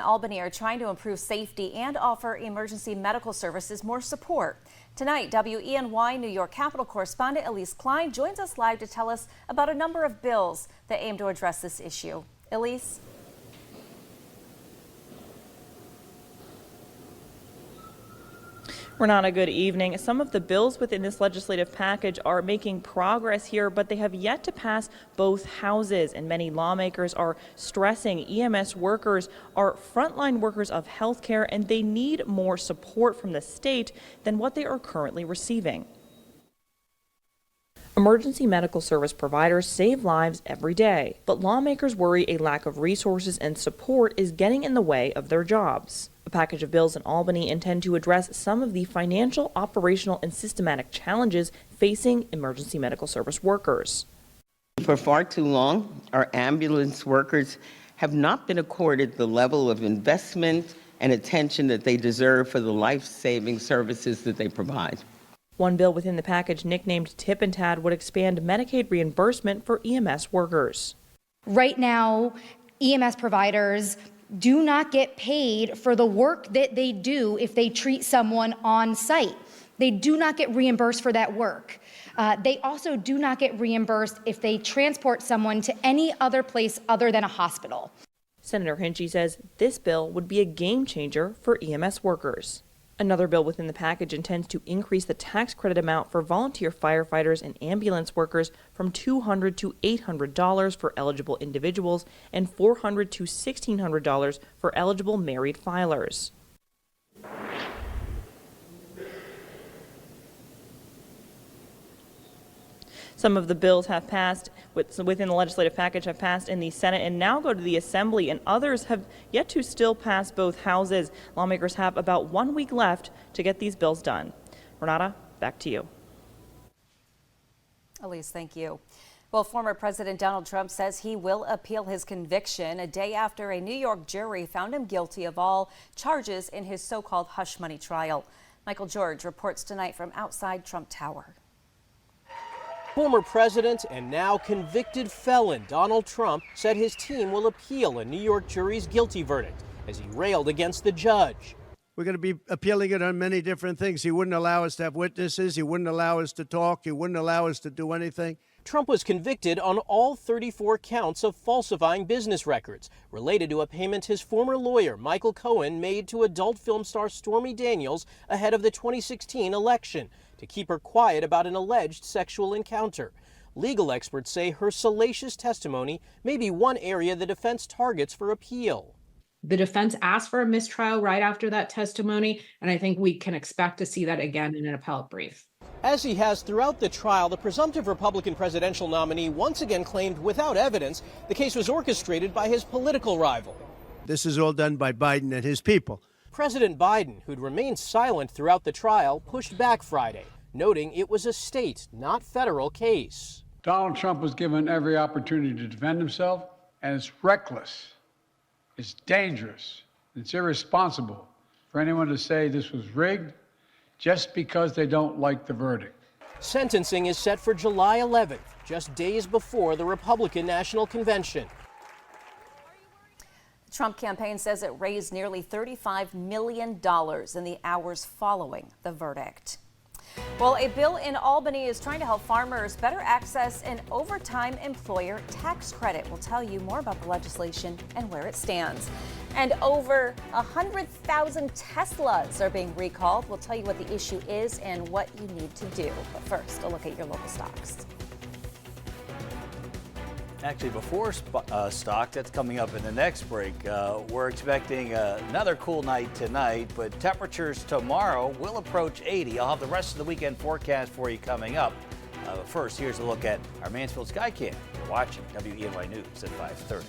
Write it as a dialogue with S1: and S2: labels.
S1: Albany are trying to improve safety and offer emergency medical services more support. Tonight, WENY New York Capitol correspondent Elise Klein joins us live to tell us about a number of bills that aim to address this issue. Elise?
S2: Renata, good evening. Some of the bills within this legislative package are making progress here, but they have yet to pass both houses, and many lawmakers are stressing EMS workers are frontline workers of healthcare, and they need more support from the state than what they are currently receiving. Emergency medical service providers save lives every day, but lawmakers worry a lack of resources and support is getting in the way of their jobs. A package of bills in Albany intend to address some of the financial, operational, and systematic challenges facing emergency medical service workers.
S3: For far too long, our ambulance workers have not been accorded the level of investment and attention that they deserve for the life-saving services that they provide.
S2: One bill within the package, nicknamed Tip and Tad, would expand Medicaid reimbursement for EMS workers.
S4: Right now, EMS providers do not get paid for the work that they do if they treat someone on site. They do not get reimbursed for that work. They also do not get reimbursed if they transport someone to any other place other than a hospital.
S2: Senator Hinchy says this bill would be a game changer for EMS workers. Another bill within the package intends to increase the tax credit amount for volunteer firefighters and ambulance workers from $200 to $800 for eligible individuals and $400 to $1,600 for eligible married filers. Some of the bills have passed within the legislative package have passed in the Senate and now go to the Assembly, and others have yet to still pass both houses. Lawmakers have about 1 week left to get these bills done. Renata, back to you.
S1: Elise, thank you. Well, former President Donald Trump says he will appeal his conviction a day after a New York jury found him guilty of all charges in his so-called hush money trial. Michael George reports tonight from outside Trump Tower.
S5: Former president and now convicted felon Donald Trump said his team will appeal a New York jury's guilty verdict as he railed against the judge.
S6: We're going to be appealing it on many different things. He wouldn't allow us to have witnesses. He wouldn't allow us to talk. He wouldn't allow us to do anything.
S5: Trump was convicted on all 34 counts of falsifying business records related to a payment his former lawyer, Michael Cohen, made to adult film star Stormy Daniels ahead of the 2016 election to keep her quiet about an alleged sexual encounter. Legal experts say her salacious testimony may be one area the defense targets for appeal.
S7: The defense asked for a mistrial right after that testimony, and I think we can expect to see that again in an appellate brief.
S5: As he has throughout the trial, the presumptive Republican presidential nominee once again claimed without evidence the case was orchestrated by his political rival.
S6: This is all done by Biden and his people.
S5: President Biden, who'd remained silent throughout the trial, pushed back Friday, noting it was a state, not federal case.
S8: Donald Trump was given every opportunity to defend himself, and it's reckless, it's dangerous, it's irresponsible for anyone to say this was rigged just because they don't like the verdict.
S5: Sentencing is set for July 11th, just days before the Republican National Convention.
S1: The Trump campaign says it raised nearly $35 million in the hours following the verdict. Well, a bill in Albany is trying to help farmers better access an overtime employer tax credit. We'll tell you more about the legislation and where it stands. And over 100,000 Teslas are being recalled. We'll tell you what the issue is and what you need to do. But first, a look at your local stocks.
S9: Actually, before stock, that's coming up in the next break. We're expecting another cool night tonight, but temperatures tomorrow will approach 80. I'll have the rest of the weekend forecast for you coming up. First, here's a look at our Mansfield Skycam. You're watching WENY News at 5:30.